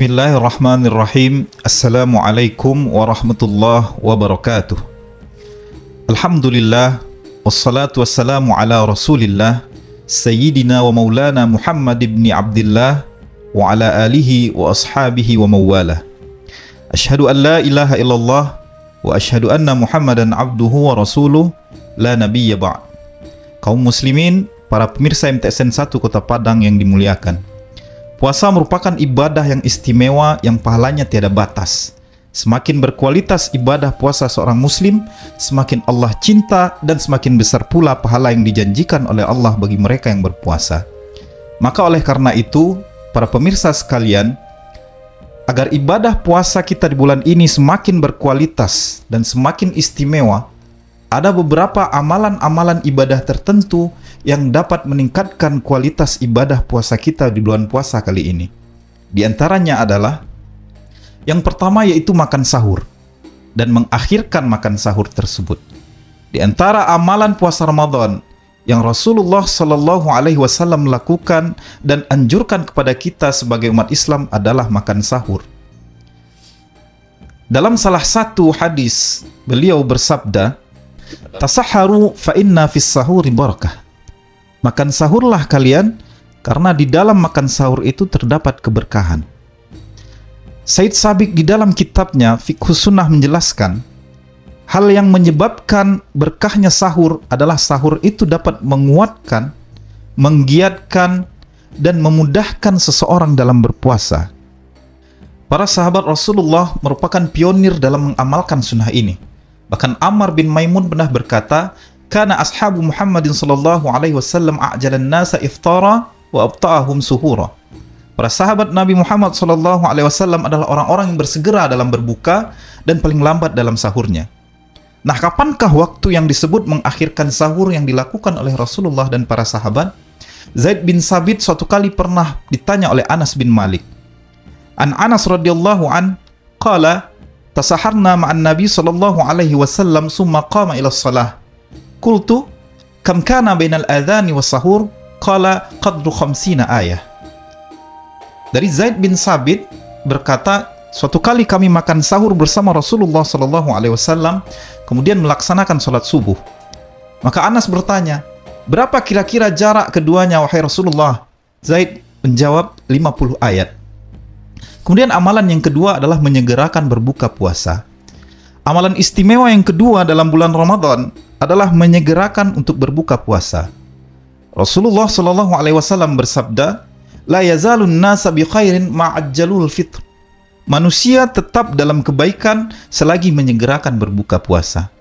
Bismillahirrahmanirrahim. Assalamualaikum warahmatullahi wabarakatuh. Alhamdulillah, wassalatu wassalamu ala rasulillah, Sayyidina wa maulana Muhammad ibn Abdillah, wa ala alihi wa ashabihi wa mawalah. Ashhadu an la ilaha illallah, wa ashhadu anna Muhammadan abduhu wa rasuluh, la nabiyya ba'd. Kaum muslimin, para pemirsa MTSN 1 Kota Padang yang dimuliakan, puasa merupakan ibadah yang istimewa yang pahalanya tiada batas. Semakin berkualitas ibadah puasa seorang muslim, semakin Allah cinta dan semakin besar pula pahala yang dijanjikan oleh Allah bagi mereka yang berpuasa. Maka oleh karena itu, para pemirsa sekalian, agar ibadah puasa kita di bulan ini semakin berkualitas dan semakin istimewa, ada beberapa amalan-amalan ibadah tertentu yang dapat meningkatkan kualitas ibadah puasa kita di bulan puasa kali ini. Di antaranya adalah yang pertama, yaitu makan sahur dan mengakhirkan makan sahur tersebut. Di antara amalan puasa Ramadan yang Rasulullah Shallallahu Alaihi Wasallam lakukan dan anjurkan kepada kita sebagai umat Islam adalah makan sahur. Dalam salah satu hadis, beliau bersabda, "Tasahharu fa inna fis sahuri barakah." Makan sahurlah kalian, karena di dalam makan sahur itu terdapat keberkahan. Said Sabiq di dalam kitabnya Fiqhus Sunnah menjelaskan, hal yang menyebabkan berkahnya sahur adalah sahur itu dapat menguatkan, menggiatkan, dan memudahkan seseorang dalam berpuasa. Para sahabat Rasulullah merupakan pionir dalam mengamalkan sunnah ini. Bahkan Ammar bin Maimun pernah berkata, "Kana ashabu Muhammadin sallallahu alaihi wasallam a'jalan nasa iftara wa abta'ahum suhura." Para sahabat Nabi Muhammad sallallahu alaihi wasallam adalah orang-orang yang bersegera dalam berbuka dan paling lambat dalam sahurnya. Nah, kapankah waktu yang disebut mengakhirkan sahur yang dilakukan oleh Rasulullah dan para sahabat? Zaid bin Sabit suatu kali pernah ditanya oleh Anas bin Malik. An Anas radhiyallahu an qala, "Tasaharna ma'an Nabi sallallahu alaihi wasallam summa qama ila shalah. Qultu, kam kana bainal adhani was sahur? Qala qadru 50 ayah." Dari Zaid bin Sabit berkata, suatu kali kami makan sahur bersama Rasulullah sallallahu alaihi wasallam, kemudian melaksanakan salat subuh. Maka Anas bertanya, "Berapa kira-kira jarak keduanya wahai Rasulullah?" Zaid menjawab, 50 ayat. Kemudian amalan yang kedua adalah menyegerakan berbuka puasa. Amalan istimewa yang kedua dalam bulan Ramadan adalah menyegerakan untuk berbuka puasa. Rasulullah Shallallahu Alaihi Wasallam bersabda, "La yazalun nasa bi khairin ma'ajjalul fitr." Manusia tetap dalam kebaikan selagi menyegerakan berbuka puasa.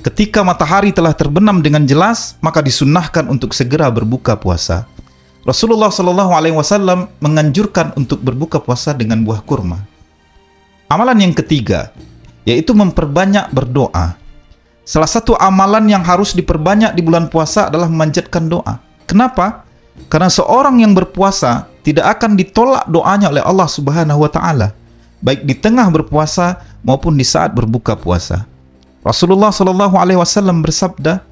Ketika matahari telah terbenam dengan jelas, maka disunnahkan untuk segera berbuka puasa. Rasulullah Shallallahu Alaihi Wasallam menganjurkan untuk berbuka puasa dengan buah kurma. Amalan yang ketiga, yaitu memperbanyak berdoa. Salah satu amalan yang harus diperbanyak di bulan puasa adalah memanjatkan doa. Kenapa? Karena seorang yang berpuasa tidak akan ditolak doanya oleh Allah Subhanahu wa Ta'ala, baik di tengah berpuasa maupun di saat berbuka puasa. Rasulullah Shallallahu Alaihi Wasallam bersabda,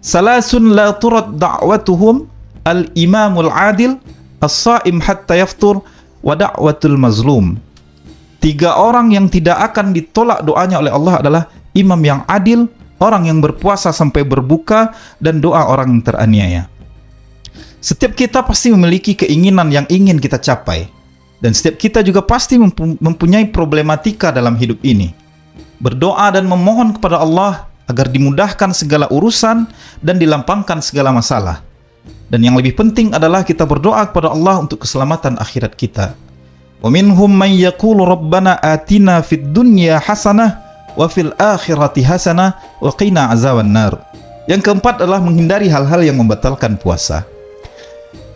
"Salasun la turad da'watuhum al-imamul adil, as-sa'im hatta yaftur, wa da'watul mazlum." 3 orang yang tidak akan ditolak doanya oleh Allah adalah imam yang adil, orang yang berpuasa sampai berbuka, dan doa orang yang teraniaya. Setiap kita pasti memiliki keinginan yang ingin kita capai, dan setiap kita juga pasti mempunyai problematika dalam hidup ini. Berdoa dan memohon kepada Allah agar dimudahkan segala urusan dan dilampangkan segala masalah. Dan yang lebih penting adalah kita berdoa kepada Allah untuk keselamatan akhirat kita. Wa minhum man yaqulu rabbana atina fid dunya hasanah wa fil akhirati hasanah wa qina azaban nar. Yang keempat adalah menghindari hal-hal yang membatalkan puasa.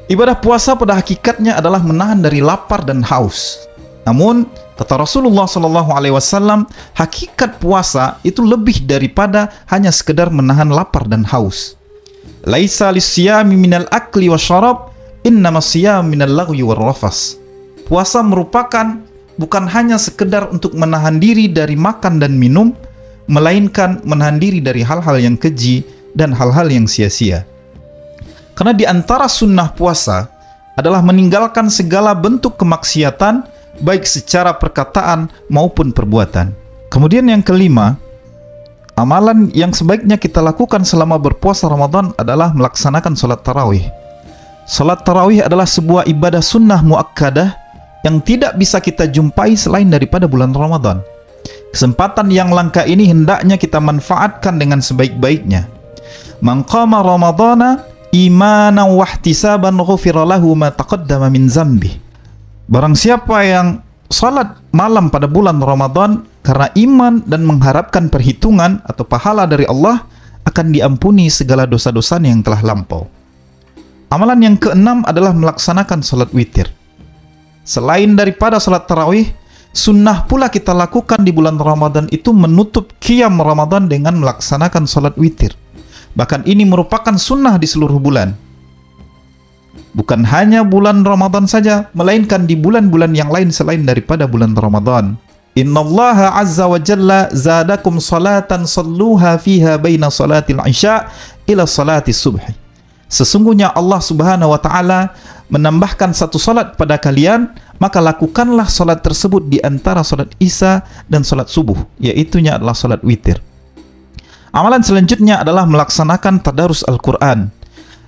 Ibadah puasa pada hakikatnya adalah menahan dari lapar dan haus. Namun, kata Rasulullah Shallallahu Alaihi Wasallam, hakikat puasa itu lebih daripada hanya sekedar menahan lapar dan haus. Laisa lisyami minal akli wasyarab, innama siyam minal lagwi warrafas. Puasa merupakan bukan hanya sekedar untuk menahan diri dari makan dan minum, melainkan menahan diri dari hal-hal yang keji dan hal-hal yang sia-sia. Karena di antara sunnah puasa adalah meninggalkan segala bentuk kemaksiatan baik secara perkataan maupun perbuatan. Kemudian yang kelima, amalan yang sebaiknya kita lakukan selama berpuasa Ramadan adalah melaksanakan sholat tarawih. Sholat tarawih adalah sebuah ibadah sunnah muakkadah yang tidak bisa kita jumpai selain daripada bulan Ramadan. Kesempatan yang langka ini hendaknya kita manfaatkan dengan sebaik-baiknya. Man qama Ramadana imanan wa ihtisaban ghufira lahu ma taqaddama min dzambi. Barang siapa yang salat malam pada bulan Ramadan karena iman dan mengharapkan perhitungan atau pahala dari Allah, akan diampuni segala dosa-dosa yang telah lampau. Amalan yang keenam adalah melaksanakan salat witir. Selain daripada salat tarawih, sunnah pula kita lakukan di bulan Ramadan itu menutup qiyam Ramadan dengan melaksanakan salat witir. Bahkan ini merupakan sunnah di seluruh bulan. Bukan hanya bulan Ramadan saja, melainkan di bulan-bulan yang lain selain daripada bulan Ramadan. Innallaha azza wa jalla zadakum salatan salluha fiha baina salatil isya ila salatis subhi. Sesungguhnya Allah subhanahu wa ta'ala menambahkan satu salat pada kalian, maka lakukanlah salat tersebut di antara salat isya dan salat subuh, yaitunya adalah salat witir. Amalan selanjutnya adalah melaksanakan tadarus Al-Quran.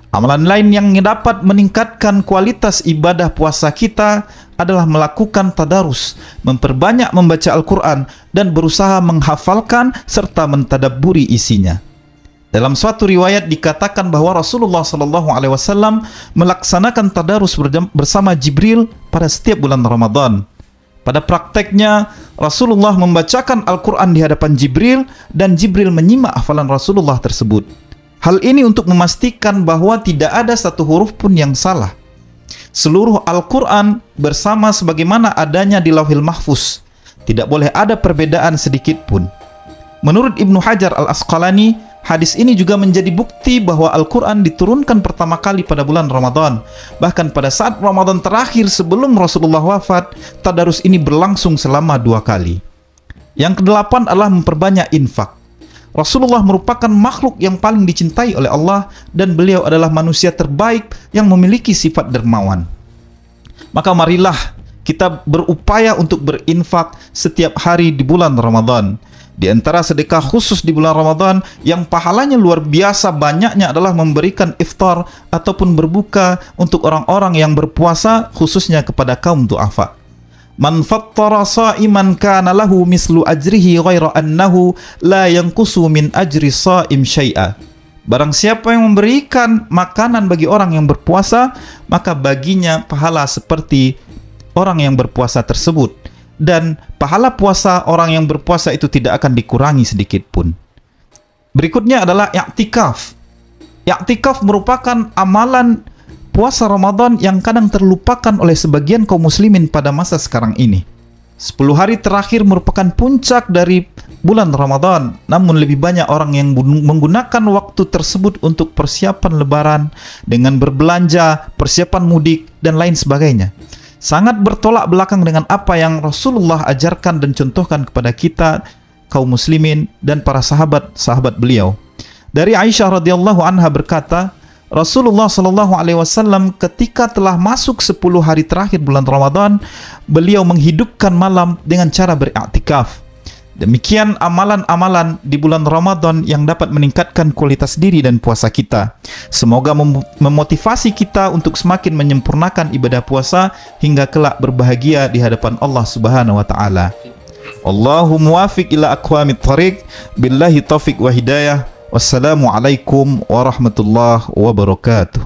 Amalan lain yang dapat meningkatkan kualitas ibadah puasa kita adalah melakukan tadarus, memperbanyak membaca Al-Quran dan berusaha menghafalkan serta mentadabburi isinya. Dalam suatu riwayat dikatakan bahwa Rasulullah SAW melaksanakan tadarus bersama Jibril pada setiap bulan Ramadan. Pada prakteknya, Rasulullah membacakan Al-Quran di hadapan Jibril dan Jibril menyimak hafalan Rasulullah tersebut. Hal ini untuk memastikan bahwa tidak ada satu huruf pun yang salah. Seluruh Al-Quran bersama sebagaimana adanya di Lauhil Mahfuz. Tidak boleh ada perbedaan sedikit pun. Menurut Ibnu Hajar Al-Asqalani, hadis ini juga menjadi bukti bahwa Al-Quran diturunkan pertama kali pada bulan Ramadan. Bahkan pada saat Ramadan terakhir sebelum Rasulullah wafat, tadarus ini berlangsung selama 2 kali. Yang kedelapan adalah memperbanyak infak. Rasulullah merupakan makhluk yang paling dicintai oleh Allah dan beliau adalah manusia terbaik yang memiliki sifat dermawan. Maka marilah kita berupaya untuk berinfak setiap hari di bulan Ramadan. Di antara sedekah khusus di bulan Ramadan yang pahalanya luar biasa banyaknya adalah memberikan iftar ataupun berbuka untuk orang-orang yang berpuasa, khususnya kepada kaum du'afa. Man fattara sa'iman kana lahu mislu ajrihi ghaira annahu la yanqusu min ajri sha'im syai'a. Barang siapa yang memberikan makanan bagi orang yang berpuasa, maka baginya pahala seperti orang yang berpuasa tersebut. Dan pahala puasa orang yang berpuasa itu tidak akan dikurangi sedikit pun. Berikutnya adalah i'tikaf. I'tikaf merupakan amalan puasa Ramadan yang kadang terlupakan oleh sebagian kaum muslimin pada masa sekarang ini. 10 hari terakhir merupakan puncak dari bulan Ramadan, namun lebih banyak orang yang menggunakan waktu tersebut untuk persiapan lebaran dengan berbelanja, persiapan mudik, dan lain sebagainya. Sangat bertolak belakang dengan apa yang Rasulullah ajarkan dan contohkan kepada kita, kaum muslimin dan para sahabat-sahabat beliau. Dari Aisyah radhiyallahu anha berkata, Rasulullah SAW ketika telah masuk 10 hari terakhir bulan Ramadan, beliau menghidupkan malam dengan cara beriktikaf. Demikian amalan-amalan di bulan Ramadan yang dapat meningkatkan kualitas diri dan puasa kita. Semoga memotivasi kita untuk semakin menyempurnakan ibadah puasa hingga kelak berbahagia di hadapan Allah Subhanahu wa taala. Allahu muwafiq ila aqwamit thariq, billahi taufiq wa hidayah. Wassalamualaikum warahmatullahi wabarakatuh.